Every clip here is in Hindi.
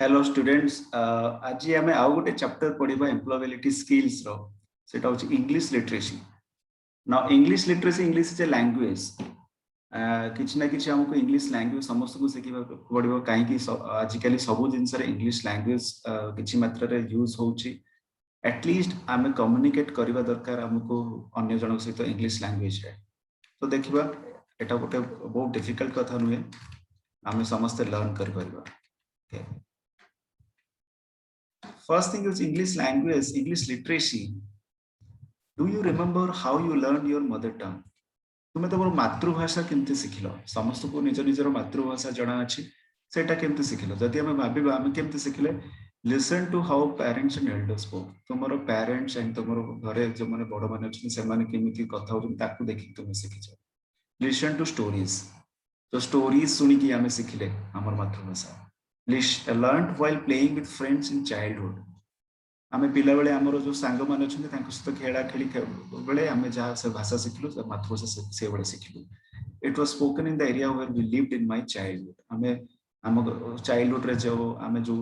हेलो स्टूडेंट्स, आज आम आउ गोटे चैप्टर पढ़ा एम्प्लॉयबिलिटी स्किल्स रो सेटा होची इंग्लिश लिटरेसी। ना English literacy, English is a language. किछि ना किछि हमको इंग्लिश लैंग्वेज समस्त को सिखिबा पड़िबो काहे आजिकली सब जिनस रे इंग्लिश लैंग्वेज किछि मात्रा रे यूज होउची। एटलीस्ट आमे कम्युनिकेट करबा दरकार हमको अन्य जन सहित इंग्लिश लैंग्वेज रे। तो देखिबा एटा गोटे बहुत डिफिकल्ट कथा नुहे, आमे समस्त लर्न कर परबा। Okay, first thing is English language, English literacy. Do you remember how you learned your mother tongue? तुम तुम मातृभाषा केमती शिखिल? समस्त को निज निजर मातृभाषा जना अच्छी सेटा केमती शिखिल? जदि आमे भाबिबा आमे केमती शिखिले? Listen to how parents and elders spoke. तुमरो पेरेंट्स एंड तुमरो घरे जो माने बड़ माने अछि से माने केमिति कथा होन ताकू देखि तुम शिखिछ। लिसन टू स्टोरीज, तो स्टोरीज सुनी कि आमे शिखिले हमर मातृभाषा। Learned while playing with friends in childhood. आमे पिला बेले हमरो जो सांग मान अछि तांको सहित खेला खेली बेले आमे जहा से भाषा शिखलु मातृभाषा से बेले शिखलु। It was spoken in the area where we lived in my childhood. आमे हम चाइल्डहुड रे जो आमे जो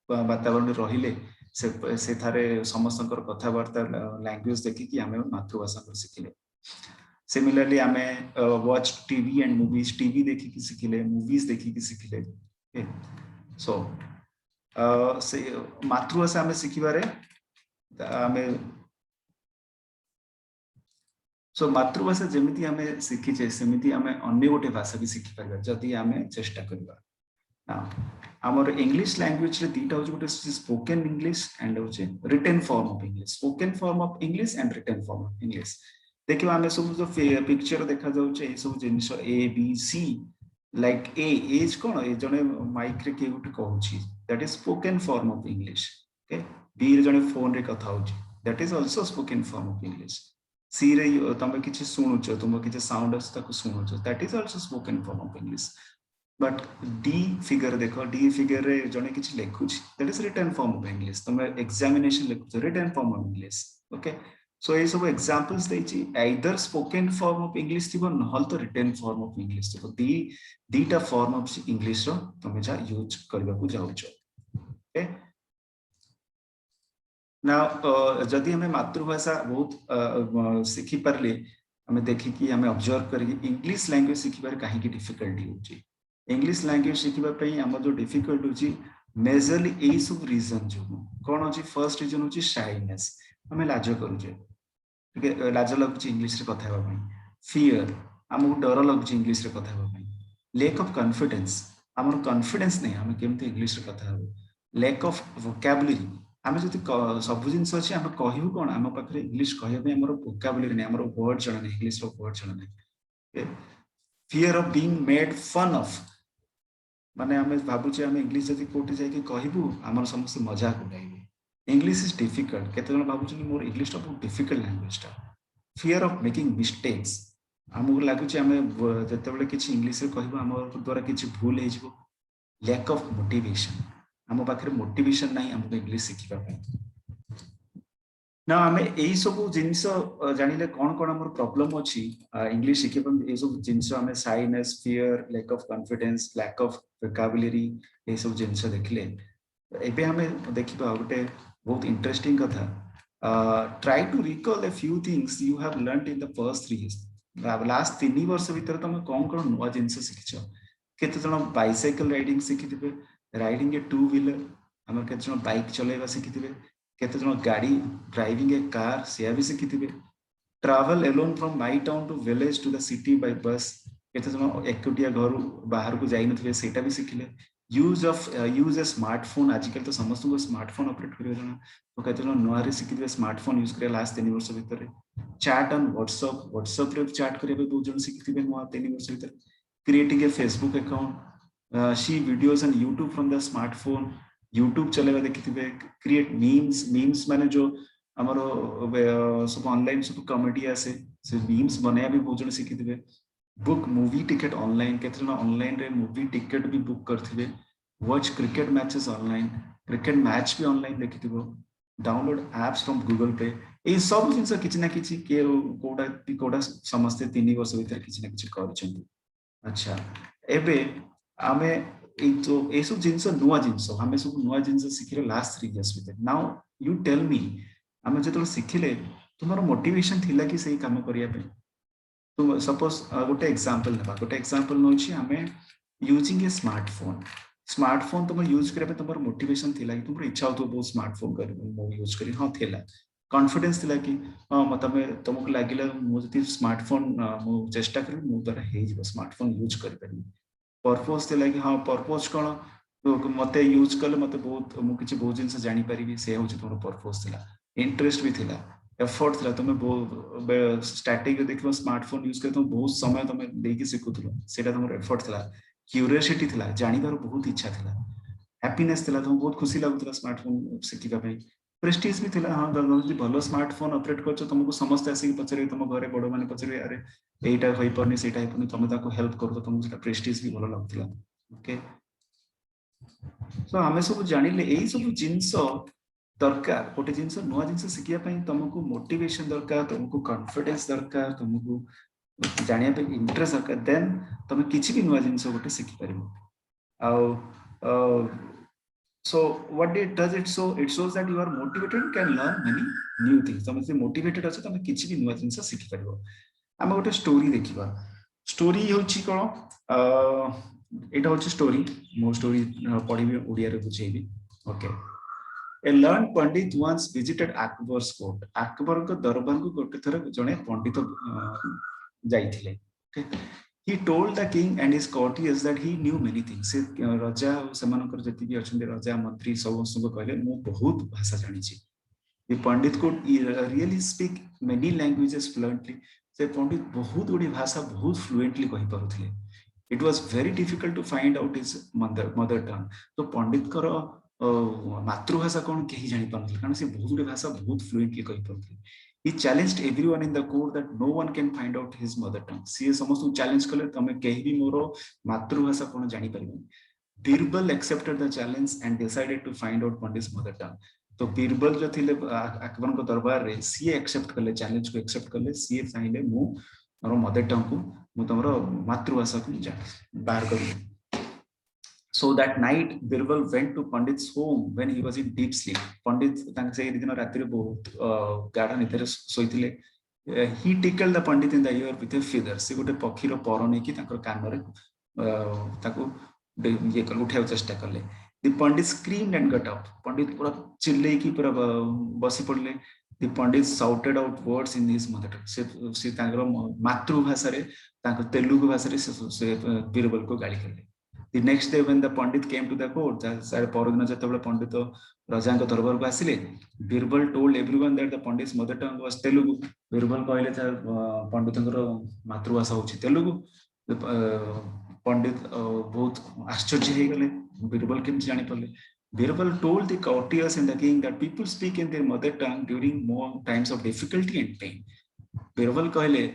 वातावरण रहिले से थारे समस्तकर कथा वार्ता लैंग्वेज देखि कि आमे मातृभाषा पर शिखिले। सिमिलरली आमे watch TV and movies, TV देखि कि शिखिले, मूवीज देखि कि शिखिले। सो से मातृभाषा आमे शिखिबारे आमे सो मातृभाषा जेमिति आमे शिखिचे सेमिति आमे अन्य गोटे भाषा भी शिखि परबा जदि आमे चेष्टा करबा। हमर इंग्लिश लैंग्वेज रे दीटा होछ गोटे स्पोकन इंग्लिश एंड होछ written form of English. Spoken form of English and written form of English. देखिबा आमे सब जो पिक्चर देखा जाउछ ए सब जिनिस A B C, like A एज कोन ए जने माइक रे के गोटे कहूची, that is spoken form of English. Okay, B रे जने फोन रे कथा होची, that is also spoken form of English. C रे तमे किछि सुनुछ, तुम किछि साउंड अस ताको सुनुछ, that is also spoken form of English. But D figure देखो, डी फिगर रे जने किछि लेखुछि, that is written form of English. तुम एग्जामिनेशन लेखुछ, written form of English. Okay, so ये सब एग्जांपल्स देछि, either spoken form of English थिबो नहल तो रिटन फॉर्म ऑफ इंग्लिश थिबो। दीटा फॉर्म ऑफ इंग्लिश रो तुम जा यूज करबा को जाउछ। ओके, ना जदि हमें मातृभाषा बहुत शिखि परले, हमें देखि कि हमें ऑब्जर्व करी इंग्लिश लैंग्वेज शिखिबार काहे की डिफिकल्टी होची। इंग्लिश लैंग्वेज शिखिबा पई हम जो डिफिकल्ट होची मेजरली एई सब रीजन जो कोन होची। फर्स्ट रीजन होची शाइनेस, हमें लाज करूचे, ठीक है, लाज लगुची इंग्लिश रे कथा हेबा पई। फियर, हमहु डर लगुची इंग्लिश रे कथा हेबा पई। लैक ऑफ कॉन्फिडेंस, हमर कॉन्फिडेंस नहीं हमें केमते इंग्लिश रे कथा हेबो। लैक ऑफ वोकैबुलरी, आमे जति सब जिंस अछि हम कहिबु कोन, हम पाखरे इंग्लिश कहबे पे हमर वोकैबुलरी नै, हमर वर्ड जणा नै, इंग्लिश रो वर्ड जणा नै। Fear of being made fun of, माने हमें भाबुचे हम इंग्लिश जति कोठी जाय कि कहिबु हमर समस्त मजाक उडाइबे। इंग्लिश इज डिफिकल्ट, केते जण भाबुचे मोर इंग्लिश टा बहुत डिफिकल्ट लैंग्वेज टा। फियर ऑफ मेकिंग मिस्टेक्स, हमहु लागुचे हमें जते बेले किछि इंग्लिश रे कहिबु हमर द्वारा किछि भूल हे जिवो। लैक ऑफ मोटिवेशन, हम पाखरे मोटिवेशन नहीं हमको इंग्लिश शिखिबा पई। ना हमें एई सब जिंस जानिले कोन कोन हमर प्रॉब्लम अछि इंग्लिश शिखिबा। ए सब जिंस हमें shyness, fear, lack of confidence, lack of vocabulary, ए सब जिंस देखले एबे हमें देखिबा गोटे बहुत इंटरेस्टिंग कथा। Try to recall a few things you have learned in the first 3 years. Last 3 वर्ष भीतर तुम कोन कोन नुवा जिंस शिखिछ? केते जण बाइसाइकल राइडिंग शिखिथिबे, राइडिंग ए टू व्हीलर, हम केते जण बाइक चलेबा शिखिथिबे, केते जण गाड़ी ड्राइविंग ए कार से भी शिखिथिबे। Travel alone from my town to village to the city by bus, केते जण एकुटिया घर बाहर को जाई नथिबे सेटा भी शिखिले। यूज ए स्मार्टफोन, आजकल तो समस्त को स्मार्टफोन ऑपरेट करियो जण, तो केते जण नोआरे शिखिथिबे स्मार्टफोन यूज करे लास्ट 3 वर्ष भीतर। चैट ऑन व्हाट्सएप, व्हाट्सएप रे चैट करे बहुत जण शिखिथिबे नोआ 3 वर्ष भीतर। Creating a Facebook account, see videos on YouTube from the smartphone, YouTube चलेबा देखिथिबे। क्रिएट मीम्स माने जो हमरो सब ऑनलाइन सब कॉमेडी आसे से मीम्स बनाया भी बहुत जण शिखिथिबे। बुक मूवी टिकट ऑनलाइन, केते जण ऑनलाइन रे मूवी टिकट भी बुक करथिबे। Watch cricket matches online, cricket match भी ऑनलाइन देखिथिबो। डाउनलोड एप्स फ्रॉम गूगल पे, ए सब जिंस किछि ना किछि के कोडा समस्त 3 वर्ष भीतर किछि ना किछि करछन्ती। अच्छा, एबे आमे ए सब जिंस नुआ जिंस आम सब नुआ जिंस शिखिले लास्ट 3 years भितर नाउ यू टेल मी आम जो शिखिले तुम मोटिवेशन थिला कि सही काम करने तुम सपोज गोटे एग्जांपल ना गोटे एग्जांपल नौ आम यूजिंग ए स्मार्टफोन तुम यूज करने तुम मोटिवेशन थिला कि तुम इच्छा हो बहुत स्मार्टफोन कर यूज करी हाँ थिला कॉन्फिडेंस थिला कि हाँ तुमको लगे मुझे स्मार्टफोन मु चेष्टा करी मो द्वारा हो स्मार्टफोन यूज कर पर्पज थिला कि हाँ पर्पज कौन मते यूज कले मते बहुत मुझे बहुत जिन जानी पारि से हूँ तुम पर्पज थिला इंटरेस्ट भी थिला एफर्ट थिला तुम बहुत स्टार्टिंग देखो स्मार्टफोन यूज कर तुम बहुत समय तुम देकी शिखुल से तुम एफर्ट थिला क्यूरियोसिटी थिला जानिबार बहुत इच्छा थिला हैप्पीनेस थिला तुम बहुत खुशी लगुला स्मार्टफोन शिखिबा पई प्रेस्टीज भी थिला हाँ जल्दी भलो स्मार्टफोन ऑपरेट कर तुमको समस्त आसिक पचारे तुम घरे बड़ मैंने पचारे अरे एटा होई परनी सेटा होई परनी तुम ताको हेल्प कर तुमको सेटा प्रेस्टीज भी भलो लगुला ओके सो आमे सब जानिले एई सब जिंस दरकार गोटे जिनस नुआ जिनस शिखिया तुमको मोटिवेशन दरकार तुमको कॉन्फिडेंस दरकार तुमको जानिया पे इंटरेस्ट दरकार देन तुम किसी भी नुआ जिनस गोटे शिखि पारिबो so what it does it shows that you are motivated and can learn many new things तुम से मोटिवेटेड अछि तुम किसी भी नुआ जिनस शिखि पारिबो आमे गोटे स्टोरी देखिबा स्टोरी होछि कोन एटा होछि स्टोरी मो स्टोरी पढिबी ओडिया रे बुझेबी okay A learned Pandit once visited Akbar's court. Akbar को दरबार को गोटे थर जने पंडित जाइथिले. Okay. He told the king and his courtiers that he knew many things. से राजा समानकर जति भी अछन राजा मंत्री सब को कहले मु बहुत भाषा जानि छी. The Pandit could really speak many languages fluently. से पंडित बहुत गुडी भाषा बहुत फ्लुएंटली कहि पारुथिले. It was very difficult to find out his mother tongue. तो पंडित कर मातृभाषा कौन कहीं जानी पारथि कारण से बहुत गुडी भाषा बहुत फ्लुएंटली कहि पारथि he challenged everyone in the court that no one can find out his mother tongue से समस्त चैलेंज कले तमे कहि भी मोर मातृभाषा कौन जानी परिबो Birbal accepted the challenge and decided to find out Pandit's mother tongue तो बीरबल जो थिले अकबर को दरबार रे सी एक्सेप्ट करले चैलेंज को एक्सेप्ट करले सी चाहिले मु मोर मदर टंग को मु तमरो मातृभाषा को बाहर कर So that night, Birbal went to Pandit's home when he was in deep sleep. Pandit तांके से दिन रात्रि बहुत गाढ़ा निद्रा सोइथिले. He tickled the Pandit in the ear with a feather. से गोटे पक्षी रो पर नै कि ताकर कान रे ताको ये कर उठाउ चेष्टा करले. The Pandit screamed and got up. Pandit पूरा चिल्ले की पूरा बसी पड़ले. The Pandit shouted out words in his mother tongue. से ताकर मातृभाषा रे ताकर तेलुगु भाषा रे से बीरबल को गाली करले. The next day when the Pandit came to the court, सारे परदिन जतबेले पंडित राजा को दरबार को आसिले Birbal told everyone that the Pandit's mother tongue was Telugu. Birbal कहले पंडितंकर मातृभाषा होछि तेलुगु. पंडित बहुत आश्चर्य हे गले बीरबल केम जानि परले. Birbal told the courtiers and the king that people speak in their mother tongue during more times of difficulty and pain. Birbal कहले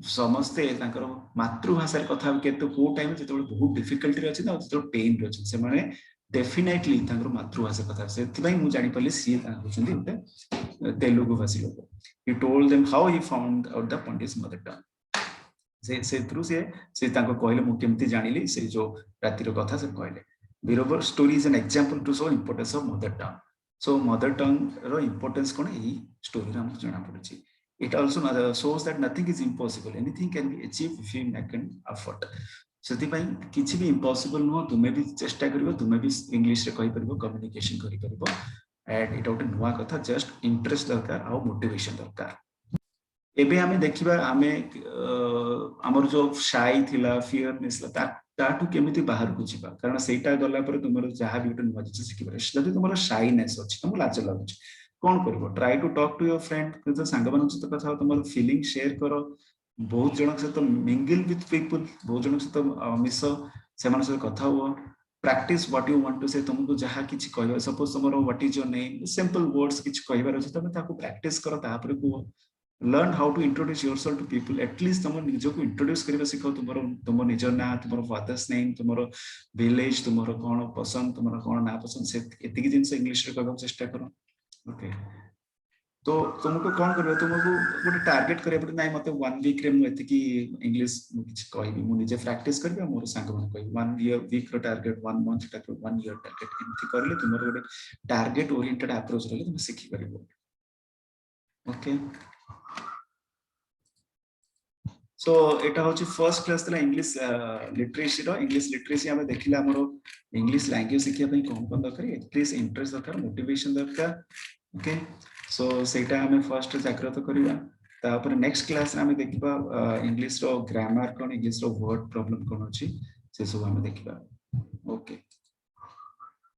समस्ते तांकर मातृभाषा कथा केते को टाइम जेते बहुत डिफिकल्टी रे अछि ना जेते पेन रे अछि से माने डेफिनेटली तांकर मातृभाषा कथा सेति भाई मु जानि पले सी होछन्ती ओते तेलुगु भाषी लोक he told them how he found out the Pandit's mother tongue से थ्रू से तांको कहले मु केमती जानिली से जो राति रो कथा से कहले Birbal story is an example to show importance of mother tongue so mother tongue row importance cone E story रा हमको जाना पड़छि. It also shows that nothing is impossible. Anything can be achieved if you make an effort. सेति पई किछि भी impossible नो तुमे भी चेष्टा करिवो तुमे भी इंग्लिश रे कहि परिबो कम्युनिकेशन करि परिबो एंड इट आउट नुवा कथा जस्ट इंटरेस्ट दरकार आ मोटिवेशन दरकार. एबे हमें देखिबा हमें हमर जो शाई थिला फियरनेस ला ताटू केमिति बाहर को जिबा कारण सेटा गला पर तुमर जहा भी नुवा जिस सिखिबा जदि तुमर शाइनेस अछि तुम लाज लागुछ कौन करिवो try to talk to your friend जो सांग मान सहित कथा तुम फीलिंग शेयर करो बहुत जन सहित मिंगल विथ पीपल बहुत जन सहित मिस से सहित कथा हुआ practice what you want to say तुमको जहाँ किछि कहबा सपोज तुमरो what is your name simple words किछि कहबार अछि तमे ताको प्रैक्टिस करो तापर को learn how to introduce yourself to people at least तुम निजो को इंट्रोड्यूस करबा सिखो तुम निजर ना तुमरो फादर्स नेम तुमरो विलेज तुमरो कोन पसंद तुमरो कोन ना पसंद से एतिकी जिंस इंग्लिश रे कहबा चेष्टा करो. Okay. तो तुमको कौन करबे तुमको गोटे टार्गेट करे पड़े नाही मते 1 वीक रे मु एति की इंग्लिश मु किछ कहबी मु निजे प्रैक्टिस करबी मोर संग मन कहबी 1 वीक रो target 1 month target 1 year target एमति करले तुमर गोटे टारगेट ओरिएंटेड अप्रोच रहले तुम सिखि परिबो ओके सो एटा होची फर्स्ट क्लास तला इंग्लिश लिटरेसी रो इंग्लिश लिटरेसी हमें देखिला हमरो इंग्लिश लैंग्वेज सिखिया पई कोन कोन दरकार एटलीस्ट इंटरेस्ट दरकार मोटिवेशन दरकार ओके सो सेटा हमें फर्स्ट जागृत करिवा तापर नेक्स्ट क्लास रे हमें देखिबा इंग्लिश रो ग्रामर कोन इंग्लिश रो वर्ड प्रॉब्लम कोन अछि से सब हमें देखिबा ओके